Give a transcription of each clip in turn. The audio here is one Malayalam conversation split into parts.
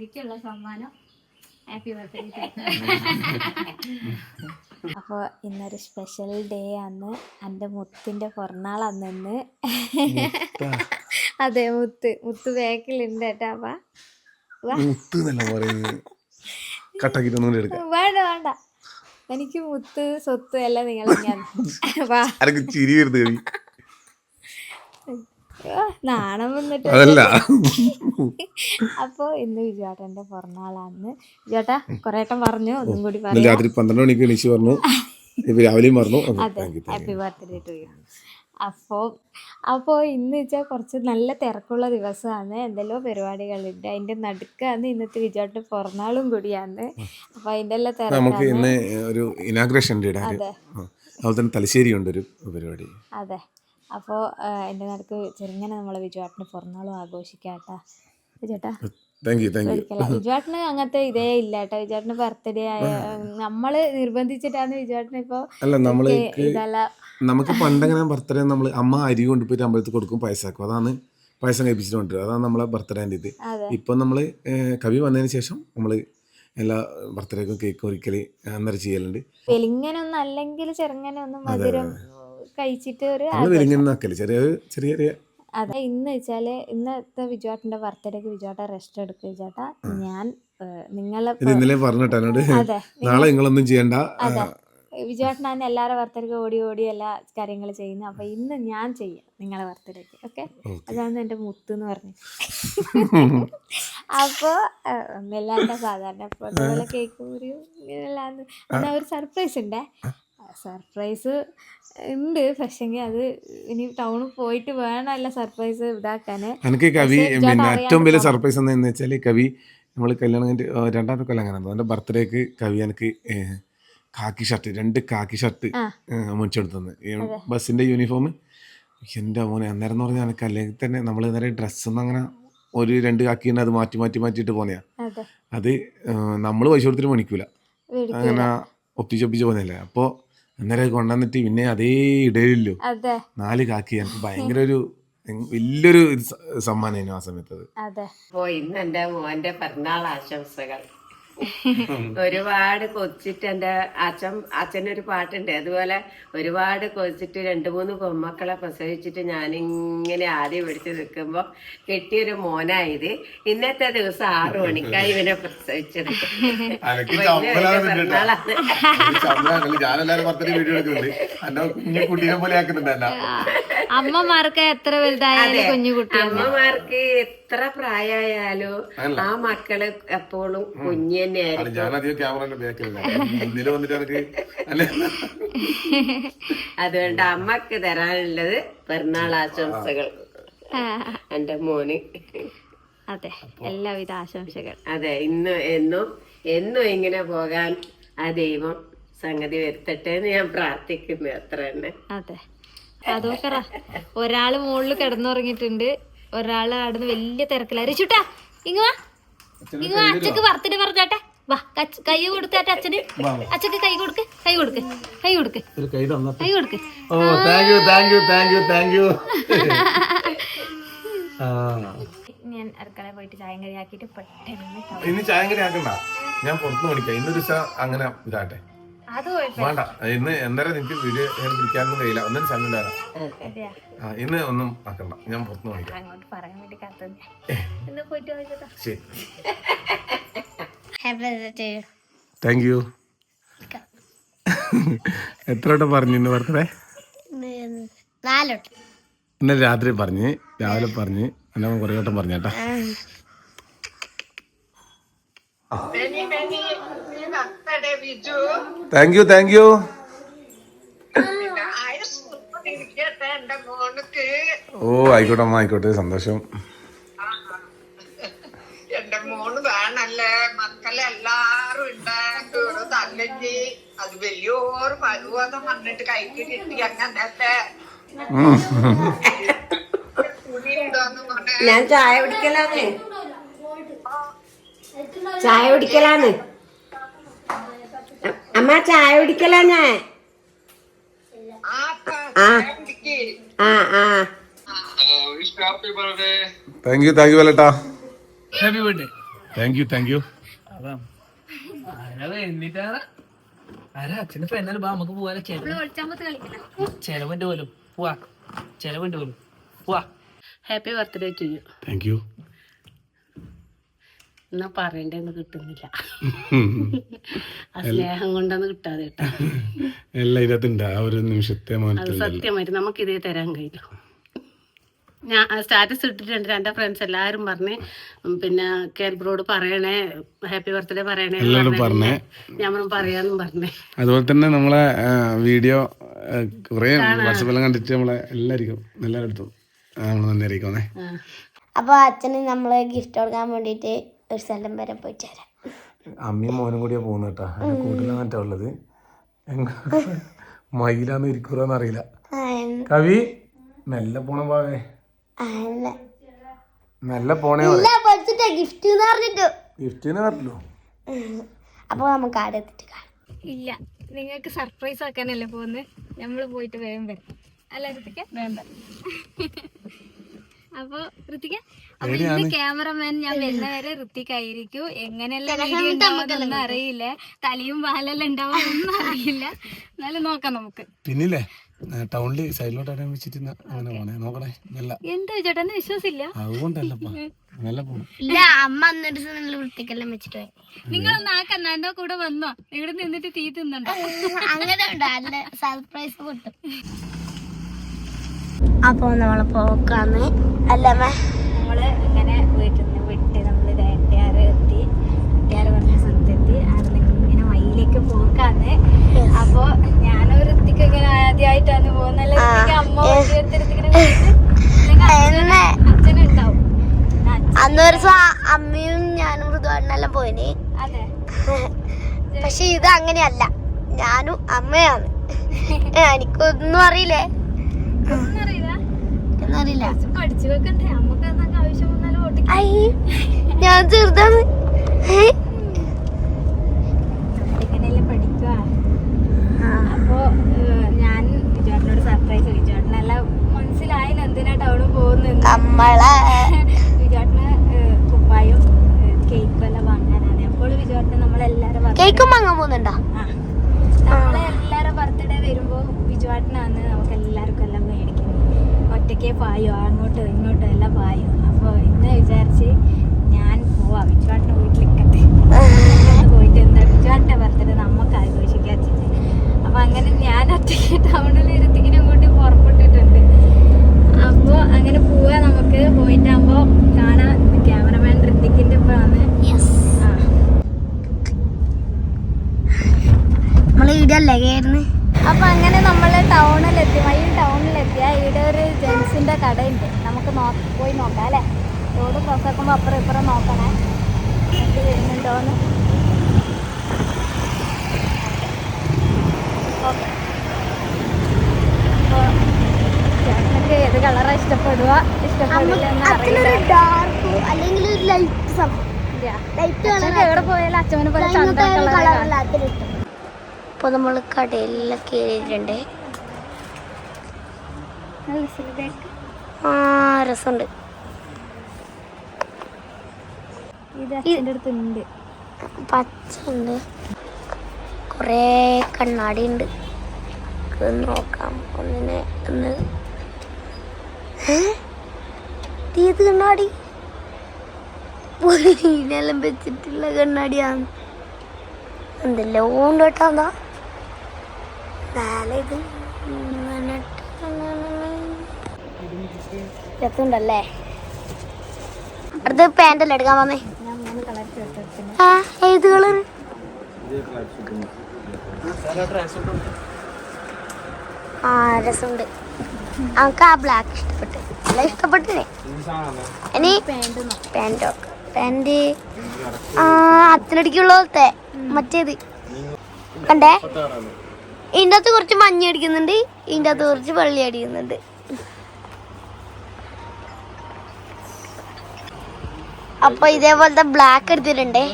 എനിക്കുള്ള സമ്മാനം ഹാപ്പി ബർത്ത്ഡേ. അപ്പോൾ ഇന്നൊരു സ്പെഷ്യൽ ഡേ ആണ്. എൻ്റെ മുത്തിൻ്റെ പിറന്നാൾ അന്ന്. അതെ, മുത്ത് ബാക്കിലുണ്ട് കേട്ടാ. വേണ്ട, എനിക്ക് മുത്ത് സ്വത്ത് എല്ലാം നിങ്ങൾ നാണം വന്നിട്ട്. അപ്പൊ ഇന്ന് വിജുവേട്ടന്റെ പിറന്നാളാന്ന്. വിജുവേട്ടാ കൊറേട്ടം പറഞ്ഞു, ഒന്നും കൂടി പറഞ്ഞു. രാത്രി 12 മണിക്ക് എണീച്ച് പറഞ്ഞു, രാവിലെയും പറഞ്ഞു. അതെ, ഹാപ്പി ബർത്ത്ഡേ ടു യു. അപ്പോൾ ഇന്ന് വെച്ചാൽ കുറച്ച് നല്ല തിരക്കുള്ള ദിവസമാണ്. എന്തെല്ലോ പരിപാടികളുണ്ട്. അതിന്റെ നടുക്കാണ് ഇന്നത്തെ വിജുവേട്ടന്റെ പിറന്നാളും കൂടിയാണ്. അപ്പൊ അതിന്റെ എല്ലാം നമുക്ക് ഇന്ന് ഒരു ഇനാഗ്രേഷൻ ഉണ്ട്. അതുപോലെ തന്നെ തലശ്ശേരി ഉണ്ട് ഒരു പരിപാടി. അതെ, അപ്പോൾ എൻ്റെ നടുക്ക് ചെറുങ്ങനെ നമ്മളെ വിജുവേട്ടന് പിറന്നാളും ആഘോഷിക്കാം കേട്ടാ. വിജുവേട്ടാ വിജുവേട്ടന് അങ്ങനത്തെ ഇതേ ഇല്ല കേട്ടോ. വിജുവേട്ടന് ബർത്ത്ഡേ ആയ നമ്മള് നിർബന്ധിച്ചിട്ടാണ് വിജുവേട്ടന് ഇപ്പൊ ഇതല്ല. നമുക്ക് പണ്ടെങ്ങനെ ബർത്ത്ഡേ നമ്മൾ അമ്മ അരി കൊണ്ടുപോയിട്ട് അമ്പലത്തിൽ കൊടുക്കും, പായസാക്കും. അതാണ് പായസം കഴിപ്പിച്ചിട്ട് കൊണ്ടുവരും. അതാണ് നമ്മളെ ബർത്ത്ഡേൻ്റെ ഇത്. ഇപ്പം നമ്മൾ കവി വന്നതിന് ശേഷം നമ്മൾ എല്ലാ ബർത്ത്ഡേക്കും കേക്ക് ഒരിക്കല് അന്നേരം ചെയ്യലുണ്ട്. വെലിങ്ങനൊന്നും അല്ലെങ്കിൽ ചെറുങ്ങനെ ഒന്നും മധുരം കഴിച്ചിട്ട് ഒരു ചെറിയ. അതെ, ഇന്ന് വെച്ചാല് ഇന്നത്തെ വിജുവേട്ടന്റെ ബർത്ത്ഡേക്ക് വിജുവേട്ട റെസ്റ്റ് എടുക്കുക. വിജുവേട്ട ഞാൻ നിങ്ങളെ ഇന്നലെ പറഞ്ഞിട്ട് നാളെ നിങ്ങളൊന്നും ചെയ്യണ്ട. അതെ, വിജുവേട്ടനാണ് എല്ലാവരുടെ ബർത്ത്ഡേക്ക് ഓടി എല്ലാ കാര്യങ്ങളും ചെയ്യുന്നത്. അപ്പൊ ഇന്ന് ഞാൻ ചെയ്യാം നിങ്ങളെ ബർത്ത്ഡേക്ക്. ഓക്കെ, അതാണ് എന്റെ മുത്ത് എന്ന് പറഞ്ഞു. അപ്പൊ ഒന്നല്ലാണ്ട് സാധാരണ പോലെ കേക്ക് മുറിയും ഇങ്ങനെയല്ലാന്ന് എന്നാ ഒരു സർപ്രൈസ് ഉണ്ടേ. സർപ്രൈസ് ഉണ്ട്, പക്ഷെങ്കിൽ അത് ഇനി ടൗണിൽ പോയിട്ട് വേണമല്ല സർപ്രൈസ് ഇതാക്കാന്. എനിക്ക് കവി ഏറ്റവും വലിയ സർപ്രൈസ് എന്ന് വെച്ചാൽ കവി നമ്മൾ കല്യാണം കഴിഞ്ഞിട്ട് 2ാമത്തെ കൊല്ലം അങ്ങനെ എൻ്റെ ബർത്ത്ഡേക്ക് കവി എനിക്ക് കാക്കി ഷർട്ട് 2 കാക്കി ഷർട്ട് മേടിച്ചെടുത്തത്. ബസ്സിൻ്റെ യൂണിഫോം. എൻ്റെ മോനെ അന്നേരം എന്ന് പറഞ്ഞാൽ എനിക്ക് അല്ലെങ്കിൽ തന്നെ നമ്മൾ നേരെ ഡ്രസ്സൊന്നും അങ്ങനെ ഒരു 2 കാക്കിണ്ട് അത് മാറ്റിയിട്ട് പോന്നെയാ. അത് നമ്മൾ പൈസ കൊടുത്തിട്ട് മേടിക്കൂല, അങ്ങനെ ഒപ്പിച്ചൊപ്പിച്ച് പോകുന്നില്ല. അപ്പോൾ അന്നേരം കൊണ്ടുവന്നിട്ട് പിന്നെ അതേ ഇടയില്ലോ 4 കാക്കി. എനിക്ക് ഭയങ്കര ഒരു വലിയൊരു സമ്മാനം ആ സമയത്ത്. അപ്പോ ഇന്ന് എൻ്റെ മോന്റെ പിറന്നാൾ ആശംസകൾ. ഒരുപാട് കൊച്ചിട്ട് എൻ്റെ അച്ഛനൊരു പാട്ടുണ്ട്. അതുപോലെ ഒരുപാട് കൊച്ചിട്ട് 2-3 പൊമ്മക്കളെ പ്രസവിച്ചിട്ട് ഞാനിങ്ങനെ ആദ്യം പിടിച്ച് നിൽക്കുമ്പോൾ കെട്ടിയൊരു മോനായത്. ഇന്നത്തെ ദിവസം 6 മണിക്കായി ഇവനെ പ്രസവിച്ചത്. അമ്മമാർക്ക് എത്ര വലുതായാലും കുഞ്ഞുകുട്ടി, അമ്മമാർക്ക് എത്ര പ്രായമായാലും ആ മക്കള് എപ്പോഴും കുഞ്ഞ് അതുകൊണ്ട് അമ്മക്ക് തരാനുള്ളത് പിറന്നാൾ ആശംസകൾ എന്റെ മോന്. അതെ, എല്ലാവിധ ആശംസകൾ. അതെ, എന്നും ഇങ്ങനെ പോകാൻ ആ ദൈവം സംഗതി വരുത്തട്ടെ എന്ന് ഞാൻ പ്രാർത്ഥിക്കുന്നു. അത്ര തന്നെ. അതെ, അതൊക്കെ ഒരാള് മുകളിൽ കിടന്നുറങ്ങിയിട്ടുണ്ട്, ഒരാള് അവിടുന്ന് വലിയ തിരക്കില്ല. റിച്ചുട്ടാ ഇങ്ങ അച്ഛക്ക് ബർത്ത്ഡേ പറഞ്ഞാട്ടെ. വാ, കൈ കൊടുത്താട്ടെ അച്ഛന്. അച്ഛക്ക് കൈ കൊടുക്ക്. ഞാൻ അടുക്കളയിൽ പോയിട്ട് ചായം കറി ആക്കിട്ട് പെട്ടെന്ന് ചായം കറി ആക്കണ്ട, ഞാൻ പുറത്ത് മേടിക്കാം. ഇന്നൊരു അങ്ങനെ ഇതാട്ടെ. വേണ്ട, ഇന്ന് എന്തായാലും എനിക്ക് വീഡിയോ പിടിക്കാനൊന്നും കഴിയില്ല. ഒന്നും സമയം ഉണ്ടാകാം. ഇന്ന് ഒന്നും ആക്കണ്ട, ഞാൻ പുറത്ത് മേടിക്കാം. ശരി, താങ്ക് യു. എത്ര വട്ടം പറഞ്ഞു ഇന്ന് ബർത്ത്ഡേ? ഇന്നലെ രാത്രി പറഞ്ഞ്, രാവിലെ പറഞ്ഞ്, എന്നെ കുറേ വട്ടം പറഞ്ഞേട്ടാ. Thank you. ഓ, ആയിക്കോട്ടെ, സന്തോഷം. എന്റെ മോന് വേണല്ലേ, മക്കളെല്ലാരും ഉണ്ടായിട്ട് തല്ലെങ്കിൽ അത് വലിയൊരു പരുവതം വന്നിട്ട് കൈക്ക് കിട്ടി. അങ്ങനത്തെ ഞാൻ ചായ കുടിക്കലാന്ന് അമ്മ, ചായ കുടിക്കലാ ഞാൻ. താങ്ക് യു വല്ലട്ടാ. Happy birthday. Thank you. അതാ എന്നിട്ടാണ് അച്ഛന്റെ ഫ്രണ്ടാണ് ബാ നമുക്ക് പോവാ. ചെലവിന്റെ പോലും പോവാ. ചെലവിന്റെ പോലും പോവാ. Happy birthday to you. Thank you. എന്നാ പറയണ്ടെന്ന് കിട്ടുന്നില്ല. ആ സ്നേഹം കൊണ്ടൊന്ന് കിട്ടാതെ കേട്ടോ. എല്ലാം ഇതിനകത്തുണ്ട് ആ ഒരു നിമിഷത്തെ അത് മാറ്റം. സത്യമായിട്ട് നമുക്കിതേ തരാൻ കഴിയും. ഞാൻ സ്റ്റാറ്റസ് ഇട്ടിട്ടുണ്ട്. എൻ്റെ ഫ്രണ്ട്സ് എല്ലാവരും പറഞ്ഞ് പിന്നെ കേൾബ്രോട് പറയണേ ഹാപ്പി ബർത്ത്ഡേ പറയണേ എല്ലാവരും പറഞ്ഞേ. ഞാൻ പറയാന്നും പറഞ്ഞേ. അതുപോലെ തന്നെ നമ്മളെ വീഡിയോ കുറേ വാട്സപ്പെല്ലാം കണ്ടിട്ട് നമ്മളെ എല്ലാവരും അടുത്തും നമ്മൾ തന്നെ അറിയിക്കുന്നേ. അപ്പോൾ അച്ഛന് നമ്മൾ ഗിഫ്റ്റ് കൊടുക്കാൻ വേണ്ടിയിട്ട് ഒരു സ്ഥലം വരെ പോയിട്ട് വരാം. അമ്മയും മോനും കൂടിയാണ് പോകുന്നത് കേട്ടോ. എൻ്റെ കൂട്ടിലാണ് ഉള്ളത്. മയിലാന്ന് ഇരിക്കൂലെന്ന് അറിയില്ല. കവി മെല്ലെ പോണം പോവേ. മെല്ലെ പോണേ ഗിഫ്റ്റ് പറഞ്ഞിട്ട് ഗിഫ്റ്റിനെ പറ്റുള്ളൂ. അപ്പോൾ നമുക്ക് ആടെ എത്തിയിട്ട് കാണാം. ഇല്ല, നിങ്ങൾക്ക് സർപ്രൈസ് ആക്കാനല്ലേ പോകുന്നത്. നമ്മൾ പോയിട്ട് വേഗം വരും അല്ല ഋത്തിക? വേണ്ട. അപ്പൊ ഋത്തിക, അപ്പൊ ഇന്ന് ക്യാമറമാൻ ഞാൻ വരുന്നവരെ ഋത്തിക്കായിരിക്കും. എങ്ങനെയെല്ലാം വീഡിയോ ഉണ്ടാവുന്നൊന്നും അറിയില്ല. തലയും പാലെല്ലാം ഉണ്ടാവുന്നൊന്നും അറിയില്ല. എന്നാലും നോക്കാം നമുക്ക്. പിന്നില്ലേ ടൗണില് സൈഡിലോട്ട് വെച്ചിട്ട് അങ്ങനെ പോണേ. നോക്കണേ മെല്ലെ. എന്താ ചേട്ടാ എന്നെ വിശ്വാസില്ല? അതുകൊണ്ടല്ലപ്പാ മെല്ലെ പോണം. ഇല്ല, അമ്മ എന്നിട്ട് നിങ്ങൾ വൃത്തിക്കെല്ലാം വെച്ചിട്ട് പോയി. നിങ്ങളൊന്ന് ആ കണ്ണാന്റെ കൂടെ വന്നോ? ഇവിടെ നിന്നിട്ട് തീ തിന്നണ്ടോ? അങ്ങനെ ഉണ്ട്, അല്ല സർപ്രൈസ് കിട്ടും. അപ്പോൾ നമ്മൾ പോക്കാന്ന് അല്ലമ്മ. നമ്മള് ഇങ്ങനെ വീട്ടിൽ നിന്ന് വിട്ട് നമ്മള് എട്ടിയാറ് എത്തി. എട്ടിയാറ് പറഞ്ഞ സ്ഥലത്തെത്തി. അവിടെ ഇങ്ങനെ വഴിയിലേക്ക് പോക്കാന്ന്. അപ്പൊ ഞാനൊരു ഋത്തിക്ക് ഇങ്ങനെ ആദ്യമായിട്ടാണ് പോകുന്നല്ല. അമ്മ വണ്ടിയെടുത്തിങ്ങനെ അച്ഛനുണ്ടാവും. അന്ന് ഒരു ദിവസം അമ്മയും ഞാനും മൃദുവാണെല്ലാം പോയിന്. അതെ, പക്ഷെ ഇത് അങ്ങനെയല്ല, ഞാനും അമ്മയാണ്. എനിക്കൊന്നും അറിയില്ലേ? അറിയില്ല. പഠിച്ചു വെക്കണ്ടേ? നമുക്ക് എന്തൊക്കെ ആവശ്യം വന്നാലും ഓട്ടിക്കും. ഞാൻ ചെറുതാണ്. ഇങ്ങനെയല്ലേ പഠിക്കുക. അപ്പൊ ഞാൻ വിജുവേട്ടനോട് സർപ്രൈസ്. വിജുവേട്ടനെല്ലാം മനസ്സിലായില്ല എന്തിനാ ടൗണ് പോകുന്നത്. നമ്മളെ വിജുവേട്ടന് കുപ്പായും കേക്കും എല്ലാം വാങ്ങാനാണ്. അപ്പോൾ വിജുവേട്ടന് നമ്മളെല്ലാരും കേക്കും വാങ്ങാൻ പോകുന്നുണ്ടോ? നമ്മളെ എല്ലാരും ബർത്ത്ഡേ വരുമ്പോ വിജുവേട്ടനാണ് നമുക്ക് എല്ലാവർക്കും എല്ലാം മേടിക്കുന്നത്. ഒറ്റയ്ക്കേ പായോ, അങ്ങോട്ടും ഇങ്ങോട്ടും എല്ലാം പായോ. അപ്പോൾ ഇന്ന് വിചാരിച്ച് ഞാൻ പോവാം, വിജുവേട്ടൻ്റെ വീട്ടിലേക്കട്ടെ. പോയിട്ട് എന്താ വിജുവേട്ടൻ്റെ ബർത്ത്ഡേ നമുക്ക് ആഘോഷിക്കാൻ വെച്ചിട്ട്. അപ്പോൾ അങ്ങനെ ഞാൻ ഒറ്റയ്ക്ക് ടൗണിൽ ഇരുത്തിക്കിനും കൂട്ടി പുറപ്പെട്ടിട്ടുണ്ട്. അപ്പോൾ അങ്ങനെ പോവാ. നമുക്ക് പോയിട്ടാകുമ്പോൾ കാണാൻ ക്യാമറമാൻ ഋത്തിക്കിൻ്റെ ഇപ്പോൾ വന്ന്. നമ്മള് ഇടല്ലേ കയറുന്നത്. അപ്പം അങ്ങനെ നമ്മൾ ടൗണിലെത്തി. വൈകി ടൗണിലെത്തിയ ഇവിടെ ഒരു ജെൻസിൻ്റെ കടയുണ്ട്. നമുക്ക് പോയി നോക്കാം അല്ലേ? റോഡ് ക്രോസ് ആക്കുമ്പോൾ അപ്പുറം ഇപ്പുറം നോക്കണേ എന്ത് വരുന്നുണ്ടോന്ന്. ഓക്കെ, അപ്പോൾ ചേട്ടനൊക്കെ ഏത് കളറാണ് ഇഷ്ടപ്പെടുക ഇഷ്ടപ്പെടില്ല എന്ന് അറിയില്ല. ഡാർക്ക് അല്ലെങ്കിൽ ഒരു ലൈറ്റ് ലൈറ്റ് എവിടെ പോയാലും അച്ഛനെ പോലെ ചന്ത കളർ. അപ്പോൾ നമ്മൾ കടയിലെല്ലാം കയറിയിട്ടുണ്ട്. രസമുണ്ട്. ഇത് അച്ഛൻ്റെ അടുത്തുണ്ട്. പച്ചുണ്ട്, കുറേ കണ്ണാടി ഉണ്ട്. നോക്കാം ഒന്നിനെ ഒന്ന്. ഏത് കണ്ണാടി? പൊടിയിലെല്ലാം വെച്ചിട്ടുള്ള കണ്ണാടിയാണ്. എന്തെല്ലാം ഉണ്ട് കേട്ടോ. എന്താ ഇത് രസമുണ്ടല്ലേ? അടുത്ത് പാൻ്റല്ലേ എടുക്കാൻ വന്നേ? ഞാൻ 3 കളർ ചേർത്ത്. ഏത് കളർ? രസമുണ്ട്. നമുക്ക് ആ ബ്ലാക്ക് ഇഷ്ടപ്പെട്ടു. എല്ലാം ഇഷ്ടപ്പെട്ടില്ലേ? ഇനി പാൻറ് അച്ഛനടിക്കുള്ള പോലത്തെ മറ്റേത് കണ്ടേ? ഇതിൻ്റെ അകത്ത് കുറച്ച് മഞ്ഞ അടിക്കുന്നുണ്ട്, ഇതിൻ്റെ അകത്ത് കുറച്ച് വെള്ളി അടിക്കുന്നുണ്ട്. അപ്പോൾ ഇതേപോലത്തെ ബ്ലാക്ക് എടുത്തിട്ടുണ്ട്.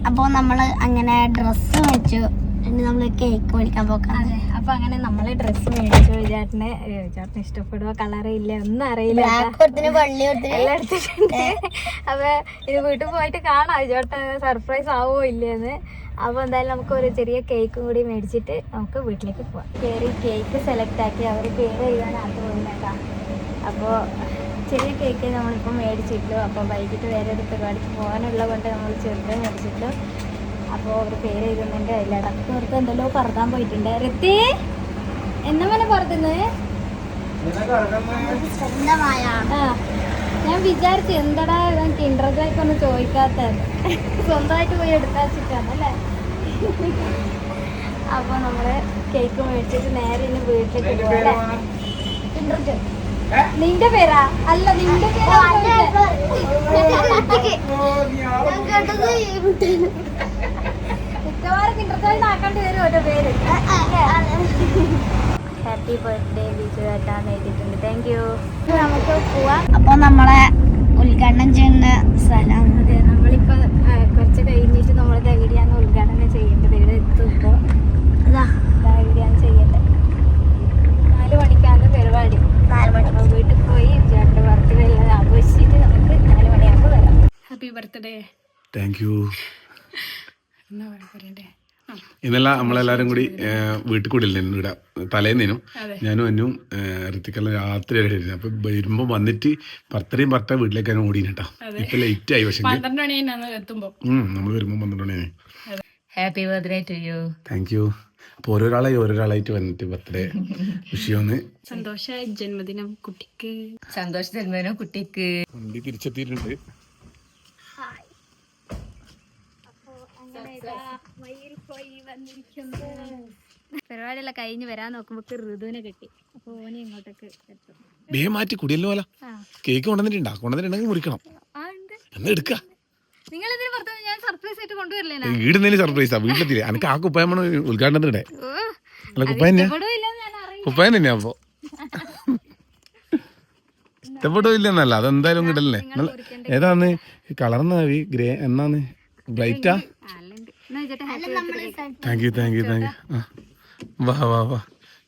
അപ്പോൾ നമ്മൾ അങ്ങനെ ഡ്രസ്സ് വെച്ചു. ഇനി നമ്മള് കേക്ക് മേടിക്കാൻ പോക്കാം. അതെ, അപ്പൊ അങ്ങനെ നമ്മള് ഡ്രസ്സ് മേടിച്ചു. വിചാട്ടിന് ഇഷ്ടപ്പെടുവോ കളറ് ഇല്ല ഒന്നും അറിയില്ല, എല്ലാം എടുത്തിട്ടുണ്ട്. അപ്പൊ ഇത് വീട്ടിൽ പോയിട്ട് കാണാം വിചാട്ട് സർപ്രൈസ് ആവോ ഇല്ലേന്ന്. അപ്പൊ എന്തായാലും നമുക്ക് ഒരു ചെറിയ കേക്കും കൂടി മേടിച്ചിട്ട് നമുക്ക് വീട്ടിലേക്ക് പോവാം. കയറി കേക്ക് സെലക്ട് ആക്കി അവർ പേര് എഴുതാനകത്ത് പോയിട്ടാ. അപ്പോൾ ചെറിയ കേക്ക് നമ്മളിപ്പോൾ മേടിച്ചിട്ടു. അപ്പോൾ വൈകിട്ട് വേറെ ഒരു പരിപാടിക്ക് പോകാനുള്ള കൊണ്ട് നമ്മൾ ചെറുത് മേടിച്ചിട്ടു. അപ്പോൾ അവർ പേര് എഴുതുന്നുണ്ട്. അതിലടക്കം അവർക്ക് എന്തെല്ലോ പറത്താൻ പോയിട്ടുണ്ട്. ഋത്തി എന്നാ മനെ പറത്തുന്നത്? ആ, ഞാൻ വിചാരിച്ചു എന്തടാ ഇവൻ കിൻഡർജോയ്ക്ക് ഒന്നും ചോദിക്കാത്തത്, സ്വന്തമായിട്ട് പോയി എടുത്താച്ചിട്ടാണല്ലേ. അപ്പോൾ നമ്മള് കേക്ക് മേടിച്ചിട്ട് നേരെ ഇനി വീട്ടിലേക്ക് പോകാം. കിൻഡർജോയ് നിന്റെ പേരാ? അല്ല, നിന്റെ പേരാ. മിക്കവാറും കിൻഡർജോയ് ആക്കേണ്ടി വരും ഓരോ പേര്. ഹാപ്പി ബർത്ത്ഡേ വിജു ഏട്ടാന്ന് എഴുതിയിട്ടുണ്ട്. Thank you. നമുക്ക് പോവാം. അപ്പൊ നമ്മളെ ഉദ്ഘാടനം ചെയ്യുന്ന സ്ഥലം. അതെ, നമ്മളിപ്പോ കുറച്ച് കഴിഞ്ഞിട്ട് നമ്മളിത് എവിടെയാണ് ഉദ്ഘാടനം ചെയ്യേണ്ടത്. ഇവിടെ എത്തും. ഇപ്പോൾ എവിടെയാണ് ചെയ്യേണ്ടത്? 4 മണിക്കാണ് പരിപാടി. 4 മണി. അപ്പോൾ വീട്ടിൽ പോയി വിജുവേട്ടൻ്റെ ബർത്ത്ഡേ എല്ലാം ആഘോഷിച്ചിട്ട് നമുക്ക് 4 മണിയാകുമ്പോൾ വരാം. Happy birthday. Thank you. എന്നാ പറയണ്ടേ? ഇന്നലെ നമ്മളെല്ലാരും കൂടി വീട്ടിൽ കൂടി അല്ലേ ഇവിടെ തലേന്നേനും ഞാനും എന്നും ഋത്തിക്കെല്ലാം രാത്രി വരെ ഇരുന്നു. അപ്പൊ വരുമ്പോ വന്നിട്ട് പത്തരയും വീട്ടിലേക്കാണ് ഓടിനേട്ടാ. ഇപ്പൊ ലേറ്റ് ആയി. പക്ഷെ 12 മണി എത്തുമ്പോ നമ്മൾ വരുമ്പോ 12 മണിയായി. Happy birthday to you. Thank you. അപ്പൊ ഓരോരാളായിട്ട് വന്നിട്ട് ബർത്ത്ഡേ വിഷയമാണ്. സന്തോഷ ജന്മദിനം കുട്ടിക്ക്. സന്തോഷ ജന്മദിനം കുട്ടിക്ക്. വണ്ടി തിരിച്ചെത്തിയിട്ടുണ്ട്. പരിപാടിയെല്ലാം കഴിഞ്ഞ് വരാൻ നോക്കുമ്പോ ഋതുവിനെ കിട്ടി. അപ്പൊ ഓനെ ഇങ്ങോട്ടേക്ക് എത്തും. ബേ മാറ്റി കുടിയല്ലോ പോലെ കേക്ക് കൊണ്ടുവന്നിട്ടുണ്ടെങ്കിൽ മുറിക്കണം. എന്നാ എടുക്ക. നിങ്ങൾ ഇതിന് പുറത്ത് ഞാൻ സർപ്രൈസ് ആയിട്ട് കൊണ്ടുവരില്ലേ? വീടുന്നതിന് സർപ്രൈസാ. വീട്ടിലെത്തില്ലേ? എനിക്ക് ആ കുപ്പായമാണ് ഉദ്ഘാടനത്തിനിടെ. അല്ല കുപ്പായ കുപ്പായ തന്നെയാ. അപ്പൊ ഇഷ്ടപ്പെടുവില്ലെന്നല്ല, അതെന്തായാലും കിട്ടല്ലേ. ഏതാന്ന് കളർന്നാ ഗ്രേ എന്നാന്ന് ബ്രൈറ്റാ? Thank you. വാ വാ വാ.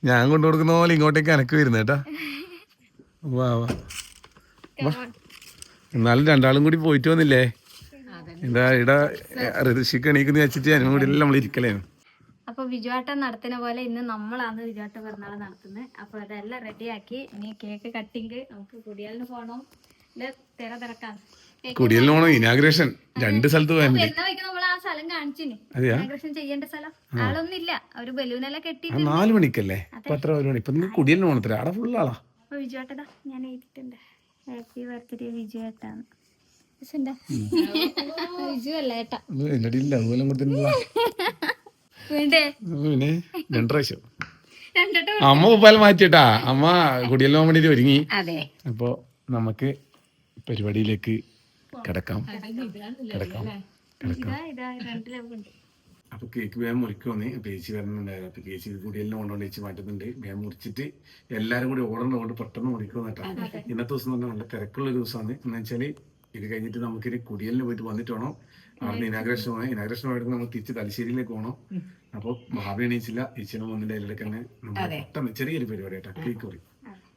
ഞാൻ കൊണ്ടു കൊടുക്കുന്ന പോലെ ഇങ്ങോട്ടേക്ക് എനക്ക് വരുന്ന കേട്ടാ. വാ വാ വാ. എന്നാലും രണ്ടാളും കൂടി പോയിട്ട് വന്നില്ലേ? എന്താ ഇവിടെ ഋഷിക്ക് എണീക്കുന്ന വെച്ചിട്ട് ഞാനും കൂടി എല്ലാം നമ്മൾ ഇരിക്കലേನು. അപ്പൊ വിജുവാട്ടം നടത്തുന്ന പോലെ ഇന്ന് നമ്മളാണ് വിജുവാട്ട പിറന്നാള് നടത്തുന്നത്. അപ്പൊ അതെല്ലാം റെഡിയാക്കി ഇനി കേക്ക് കട്ടിങ് നമുക്ക് കുടിയാലിന് പോകണം. തിരക്കാണ്. കുടിയലിന് പോകണം. ഇനാഗ്രേഷൻ 2 സ്ഥലത്ത് പോയാൽ എന്നാ വയ്ക്കും നമ്മൾ ആ സ്ഥലം കാണിച്ചിന്. ഇനാഗ്രേഷൻ ചെയ്യേണ്ട സ്ഥലം ആളൊന്നും ഇല്ല. അവര് ബലൂണെല്ലാം കെട്ടി 4 മണിക്കല്ലേ? ഇപ്പൊ എത്ര 1 മണി? ഇപ്പൊ കുടിയലിന് പോകണത്ര അവിടെ ഫുള്ളാളാ. അപ്പൊ വിജുവാട്ടതാ ഞാൻ എഴുതിയിട്ടുണ്ട്. Happy birthday വിജുവേട്ടാണ്. വിജു അല്ല ഏട്ടാ. ഇല്ല അതുപോലെ പിന്നെ 2 പ്രാവശ്യം അമ്മ ഉപ്പാൽ മാറ്റിട്ടാ. അമ്മ കുടിയലിന് പോകാൻ വേണ്ടിട്ട് ഒരുങ്ങി. അപ്പൊ നമുക്ക് പരിപാടിയിലേക്ക് കിടക്കാം. അപ്പൊ കേക്ക് വേഗം മുറിക്കുവന്ന് പേച്ചി വരണുണ്ടായിരുന്നു. അപ്പൊ ചേച്ചി കുടിയെല്ലാം കൊണ്ടുകൊണ്ട് ചേച്ചി മാറ്റുന്നുണ്ട്. വേഗം മുറിച്ചിട്ട് എല്ലാരും കൂടി ഓടുന്നതുകൊണ്ട് പെട്ടെന്ന് മുറിക്കുമെന്നിട്ടാ. ഇന്നത്തെ ദിവസം തന്നെ നല്ല തിരക്കുള്ള ഒരു ദിവസമാണ്. എന്ന് വെച്ചാല് ഇത് കഴിഞ്ഞിട്ട് നമുക്കിനി കുടിയലിന് പോയിട്ട് വന്നിട്ട് വേണം അവിടുന്ന് ഇനാഗ്രേഷൻ പോകണം. ഇനാഗ്രേഷൻ പോയിട്ട് നമ്മൾ തിരിച്ച് തലശ്ശേരിയിലേക്ക് പോകണം. അപ്പൊ ഭാവി എണീച്ചില്ല. ഈച്ചനും വന്നിട്ട് അതിലൊക്കെ തന്നെ പെട്ടെന്ന് ചെറിയൊരു പരിപാടി കേട്ടോ, കേക്ക് മുറി.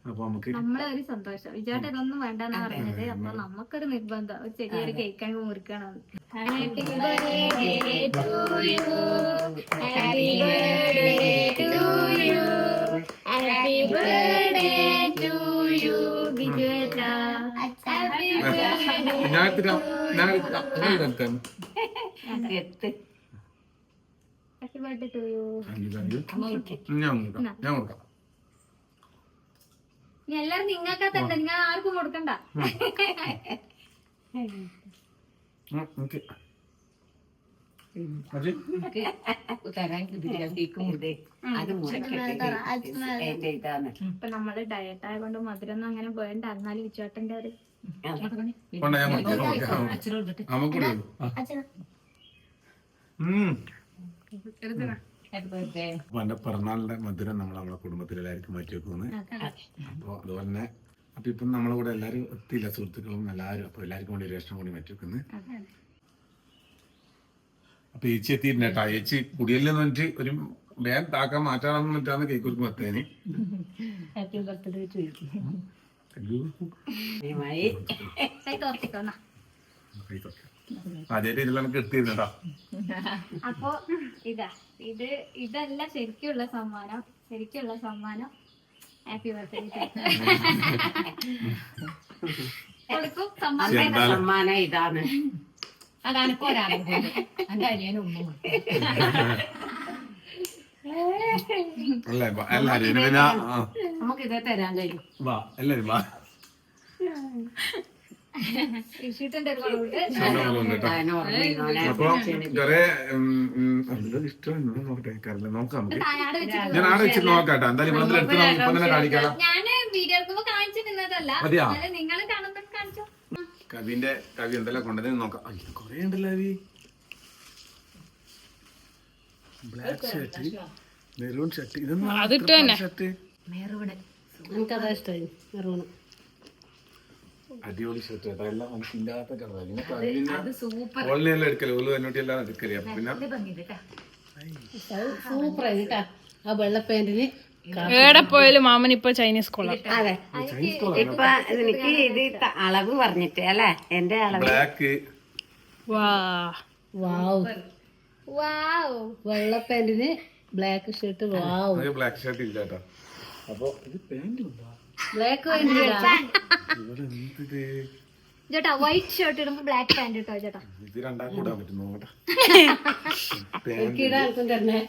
അപ്പൊ നമുക്ക് നമ്മളെ ഒരു സന്തോഷം. വിജയാട്ട് ഇതൊന്നും വേണ്ടെന്നാ പറയുന്നത്. അപ്പൊ നമുക്കൊരു നിർബന്ധം ഒരു ചെറിയൊരു കേക്ക് അങ്ങ് മുറിക്കണം. Happy birthday to you. Happy birthday to you. Happy birthday to you വിജയേട്ടാ. Happy birthday to you. ഞാൻ കൊടുക്കാം. എല്ലാരും നിങ്ങൾക്കത്തണ്ട, നിങ്ങൾ ആർക്കും കൊടുക്കണ്ട. ഇപ്പൊ നമ്മള് ഡയറ്റ് ആയതുകൊണ്ട് മധുരം അങ്ങനെ പോയണ്ട. എന്നാലും വിച്ചോട്ടന്റെ ഒരു എന്റെ പിറന്നാളിന്റെ മധുരം നമ്മളെ കുടുംബത്തിൽ എല്ലാവർക്കും മാറ്റി വെക്കുന്നത്. അപ്പൊ അതുപോലെ തന്നെ അപ്പൊ ഇപ്പം നമ്മളെ കൂടെ എല്ലാവരും എത്തിയില്ല, സുഹൃത്തുക്കളും എല്ലാവരും. അപ്പൊ എല്ലാവർക്കും വേണ്ടി ഒരു രക്ഷണം കൂടി മാറ്റി വെക്കുന്നത്. അപ്പൊ ചേച്ചി എത്തിയിരുന്നു കേട്ടോ. ചേച്ചി കുടിയല്ലെന്ന് പറഞ്ഞിട്ട് ഒരു വേഗം താക്കാൻ മാറ്റാണെന്ന് പറഞ്ഞിട്ടാണ് കേക്ക് കുറിച്ച് മത്തേന്. ആദ്യമായിട്ട് ഇതിൽ എനിക്ക് എടുത്തിരുന്നു കേട്ടോ. അപ്പൊ ഇതല്ല ശരിക്കുള്ള സമ്മാനം. ഹാപ്പി ബർത്ത്ഡേ കൊടുക്കും. സമ്മാനം ഇതാണ്. എല്ലാരും പിന്നെ നമുക്ക് ഇതേ തരാൻ കഴിയും. വാ എല്ലാരും വാ. ഇഷ്ടത്തിന്റെ ഒരു കുറവുണ്ട്. അപ്പൊ കൊറേ ഇഷ്ടം നോക്കട്ടെ കറില്ല നോക്കാം നമുക്ക്. ഞാൻ ആടെ വെച്ചിട്ട് നോക്കാട്ടോ. എന്തായാലും ഇവിടെ എടുത്ത് നമുക്ക് ഇപ്പൊ തന്നെ കാണിക്കാം. ഞാന് വീഡിയോ എടുക്കുമ്പോ കാണിച്ചു നിന്നതല്ല, മതിയാ നിങ്ങൾ കാണുമ്പോ കാണിച്ചു. കവി എന്തെല്ലാം കൊണ്ടുവന്ന് നോക്കാം. കൊറേ ഉണ്ടല്ലോ കവി. ബ്ലാക്ക് ഷർട്ട്, മെറൂൺ ഷർട്ട്, ഇതൊന്നും ഷർട്ട് എനിക്കതാ ഇഷ്ടമായി മെറൂണ്. അടിപൊളി ഷർട്ട് കേട്ടോ. എല്ലാം മനസ്സില്ലാത്ത കളർ. ഓൺലൈനിൽ എടുക്കല് ഓല് എന്നോട്ട് എല്ലാം എടുക്കല്. അപ്പൊ പിന്നെ സൂപ്പറായി കേട്ടാ. ആ വെള്ള പാന്റിന് എവിടെ പോയാലും മാമൻ ഇപ്പൊ ചൈനീസ് കോളർ. അതെ ഇപ്പൊ എനിക്ക് ഇത് അളവ് പറഞ്ഞിട്ട് അല്ലേ എന്റെ അളവ്. ബ്ലാക്ക് വാവ് വെള്ള പാന്റിന് ബ്ലാക്ക് ഷർട്ട്. വാവ് ബ്ലാക്ക് ഷർട്ട് ഇല്ല കേട്ടോ. അപ്പൊ ഇത് പാന്റ് ഉണ്ടോ? ബ്ലാക്ക് ചേട്ടാ വൈറ്റ് ഷർട്ട് ഇടുമ്പോ ബ്ലാക്ക് പാന്റ് ഇട്ടോ ചേട്ടാ. ഇത് രണ്ടാം കൂടാൻ പറ്റും നോക്കട്ടെ. തന്നെ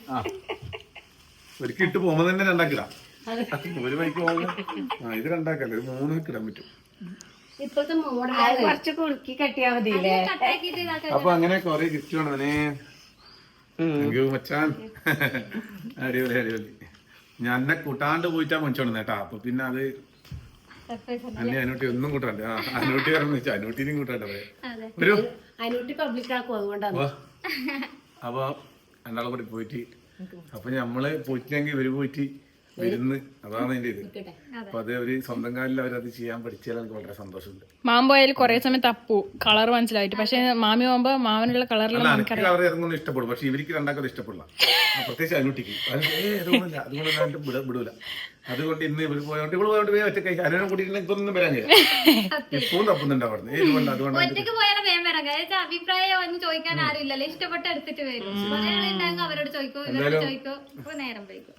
ഒരിക്കൽ ഇട്ട് പോകുമ്പോ തന്നെ രണ്ടാക്കിടാം. ഒരു ബൈക്ക് പോകുമ്പോ ഇത് രണ്ടാക്കല്ല, ഇത് 3 ഇടാൻ പറ്റും. ഇപ്പോഴത്തെ മോഡൽ കുറച്ച് കുറുക്കി കെട്ടിയാ മതിയില്ലേ. അപ്പൊ അങ്ങനെ കൊറേ ഗിഫ്റ്റ് വേണേ. മച്ചാൻ അടിപൊളി അടിപൊളി. ഞാൻ എന്നെ കൂട്ടാണ്ട് പോയിട്ടാ മനുഷ്യോണ്ട് കേട്ടാ. അപ്പൊ പിന്നെ അത് അന്നെ അനൂട്ടി ഒന്നും കൂട്ടാണ്ട്. അനൂട്ടി പറഞ്ഞു വെച്ചാ അനൂട്ടിനും കൂട്ടാണ്ട് ഒരു അതിനൂട്ടി പബ്ലിക് ആക്കും. അതുകൊണ്ടാണ്. അപ്പൊ രണ്ടാളും കൂടി പോയിട്ട് അപ്പൊ നമ്മള് പോയിട്ടെങ്കിൽ ഇവര് പോയിട്ട് വരുന്ന്. അതാണ് അതിന്റെ ഇത്. അപ്പൊ അത് അവര് സ്വന്തം കാലിൽ അവരത് ചെയ്യാൻ പഠിച്ചാൽ എനിക്ക് വളരെ സന്തോഷമുണ്ട്. മാമൻ പോയാൽ കുറെ സമയം തപ്പു കളർ മനസ്സിലായിട്ട്. പക്ഷെ മാമി പോകുമ്പോ മാമനുള്ള കളറിലുള്ള എനിക്ക് കളർ ഇറങ്ങുന്ന ഇഷ്ടപ്പെടും. പക്ഷെ ഇവർക്ക് രണ്ടാക്കും ഇഷ്ടപ്പെടില്ല. പ്രത്യേകിച്ച് അനൂട്ടിക്ക് അതുകൊണ്ടല്ല, അതുകൊണ്ട് വിടൂല. അതുകൊണ്ട് ഇന്ന് ഇവർ പോയോണ്ട് ഇവള് പോയോണ്ട് ഒറ്റ കൈ അതിനെ കൂട്ടിയിട്ട് ഇതൊന്നും വരാൻ കഴിയും. ഇപ്പവും തപ്പുന്നുണ്ടാവുന്നത്. ഏതുകൊണ്ട് അതുകൊണ്ട് ഒറ്റക്ക് പോയാലും വേഗം വരാം. അഭിപ്രായം ഒന്നും ചോദിക്കാൻ ആരും ഇല്ലല്ലോ. ഇഷ്ടപ്പെട്ട് എടുത്തിട്ട് വരും. ഒരാളുണ്ടാകും അവരോട് ചോദിക്കോ ഇവരോട് ചോദിക്കോ. ഇപ്പൊ നേരം വൈകും.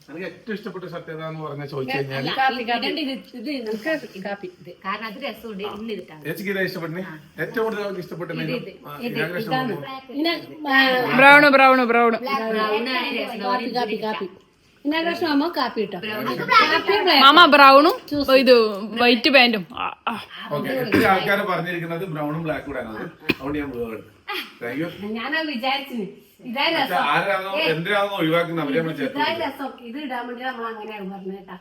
എനിക്ക് ഏറ്റവും ഇഷ്ടപ്പെട്ട ഷർട്ട് ഏതാന്ന് പറഞ്ഞാൽ ചോദിച്ചു കഴിഞ്ഞാല് കാരണം അത് രസമുണ്ട്. ചേച്ചിക്ക് ഇതാ ഇഷ്ടപ്പെട്ടെ. ഏറ്റവും കൂടുതൽ അവർക്ക് ഇഷ്ടപ്പെട്ട ബ്രൗണ് കാപ്പി ഇട്ടോ മാമ ബ്രൗണും ഇത് വൈറ്റ് പാന്റും. ഒത്തിരി ആൾക്കാര് പറഞ്ഞിരിക്കുന്നത് ബ്രൗണും ബ്ലാക്കും കൂടെ ആണ്. അതുകൊണ്ട് ഞാൻ താങ്ക് യു. ഞാനത് വിചാരിച്ചു ആരാണോ എന്തിനാണോ ഒഴിവാക്കുന്നത് അവരെ നമ്മൾ ചേർത്ത് രസം. ഇത് ഇടാൻ വേണ്ടി നമ്മൾ അങ്ങനെയാണ് പറഞ്ഞേട്ടാ.